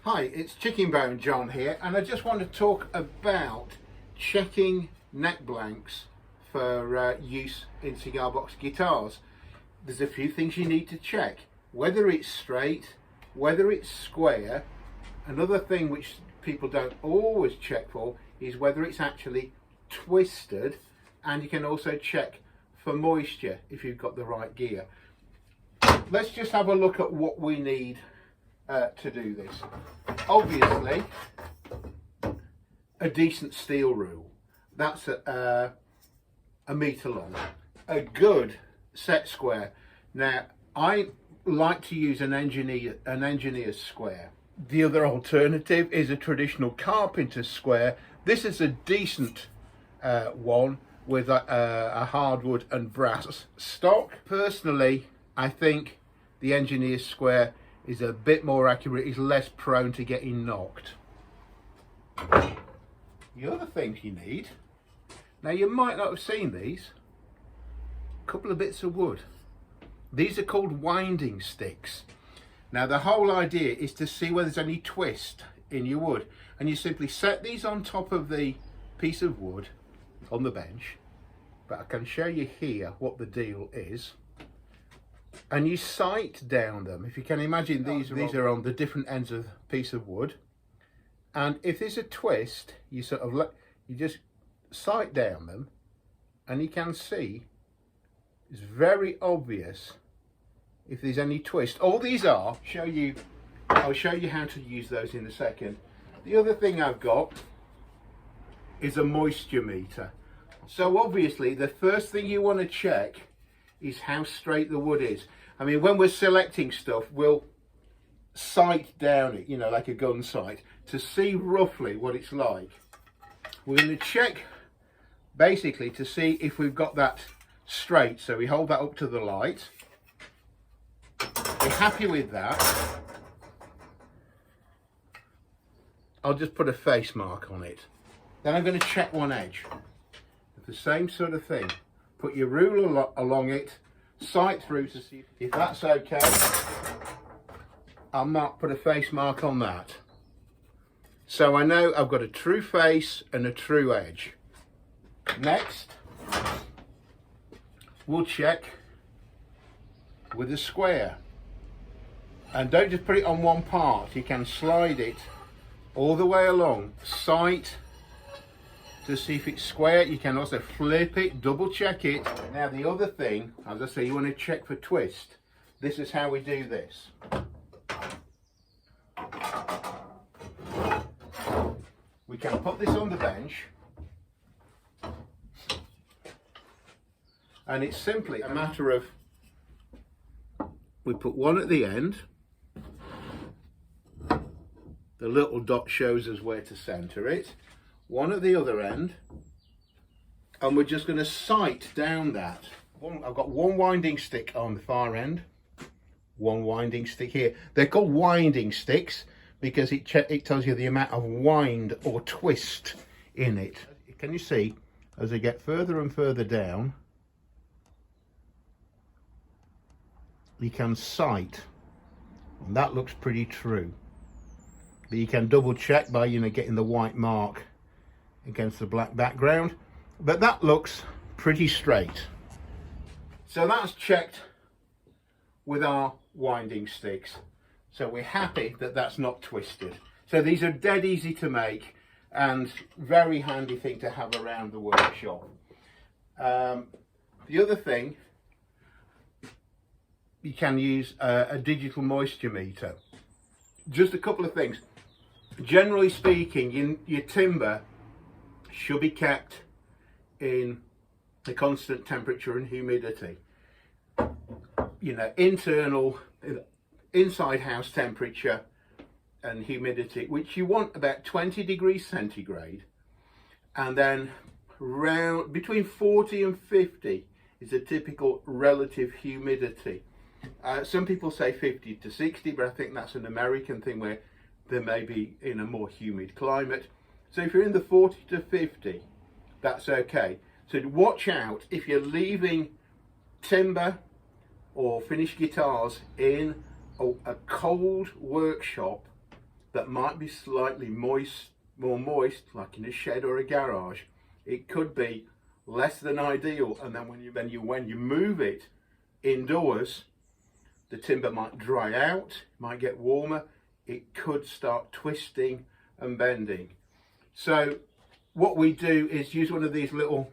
Hi, it's Chicken Bone John here, and I just want to talk about checking neck blanks for use in cigar box guitars. There's a few things you need to check: whether it's straight, whether it's square. Another thing which people don't always check for is whether it's actually twisted, and you can also check for moisture if you've got the right gear. Let's just have a look at what we need to do this. Obviously, a decent steel rule. That's a metre long. A good set square. Now, I like to use an engineer's square. The other alternative is a traditional carpenter's square. This is a decent one with a hardwood and brass stock. Personally, I think the engineer's square is a bit more accurate, is less prone to getting knocked. The other things you need, now you might not have seen these, a couple of bits of wood. These are called winding sticks. Now the whole idea is to see whether there's any twist in your wood, and you simply set these on top of the piece of wood on the bench, but I can show you here what the deal is. And you sight down them. If you can imagine, these are on the different ends of the piece of wood, and if there's a twist, you you just sight down them, and you can see it's very obvious if there's any twist. All these are I'll show you how to use those in a second. The other thing I've got is a moisture meter. So obviously the first thing you want to check is how straight the wood is. I mean, when we're selecting stuff, we'll sight down it, like a gun sight, to see roughly what it's like. We're going to check basically to see if we've got that straight. So we hold that up to the light. We're happy with that. I'll just put a face mark on it. Then I'm going to check one edge. The same sort of thing. Put your ruler along it, sight through to see if that's okay. I'll put a face mark on that. So I know I've got a true face and a true edge. Next, we'll check with a square. And don't just put it on one part. You can slide it all the way along. Sight to see if it's square. You can also flip it, double check it. Now the other thing, as I say, you want to check for twist. This is how we do this. We can put this on the bench, and it's simply a matter of, we put one at the end. The little dot shows us where to center it. One at the other end, and we're just going to sight down that. I've got one winding stick on the far end, one winding stick here. They're called winding sticks because it tells you the amount of wind or twist in it. Can you see, as I get further and further down, you can sight, and that looks pretty true. But you can double check by getting the white mark against the black background, but that looks pretty straight. So that's checked with our winding sticks, so we're happy that that's not twisted. So these are dead easy to make and very handy thing to have around the workshop. The other thing, you can use a digital moisture meter. Just a couple of things. Generally speaking, your timber should be kept in a constant temperature and humidity. Internal, inside house temperature and humidity, which you want about 20 degrees centigrade, and then between 40 and 50 is a typical relative humidity. Some people say 50 to 60, but I think that's an American thing where they may be in a more humid climate. So if you're in the 40 to 50, that's okay. So watch out if you're leaving timber or finished guitars in a cold workshop that might be slightly moist, more moist, like in a shed or a garage, it could be less than ideal. And then when you move it indoors, the timber might dry out, might get warmer, it could start twisting and bending. So what we do is use one of these little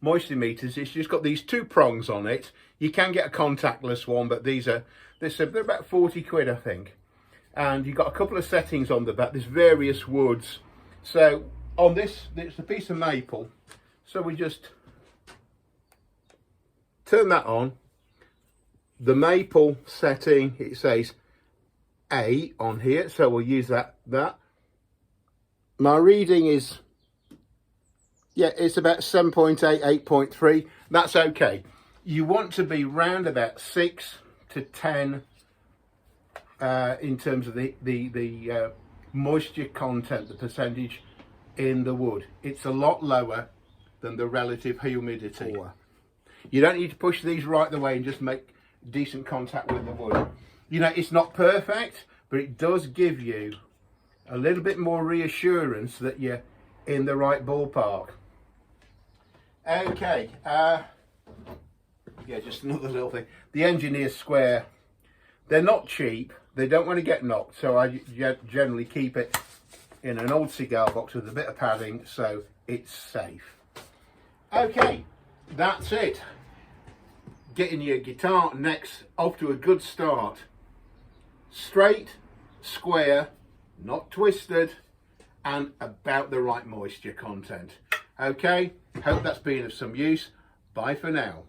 moisture meters. It's just got these two prongs on it. You can get a contactless one, but they're about 40 quid, I think. And you've got a couple of settings on the back. There's various woods. So on this, it's a piece of maple. So we just turn that on. The maple setting, it says A on here, so we'll use that. My reading is, yeah, it's about 7.8, 8.3. That's okay. You want to be round about 6 to 10 in terms of the moisture content, the percentage in the wood. It's a lot lower than the relative humidity. You don't need to push these right the way and just make decent contact with the wood. You know, it's not perfect, but it does give you a little bit more reassurance that you're in the right ballpark. Okay, yeah, just another little thing. The engineer's square, they're not cheap. They don't want to get knocked, so I generally keep it in an old cigar box with a bit of padding so it's safe. Okay, that's it. Getting your guitar necks off to a good start. Straight, square, not twisted, and about the right moisture content. Okay, hope that's been of some use. Bye for now.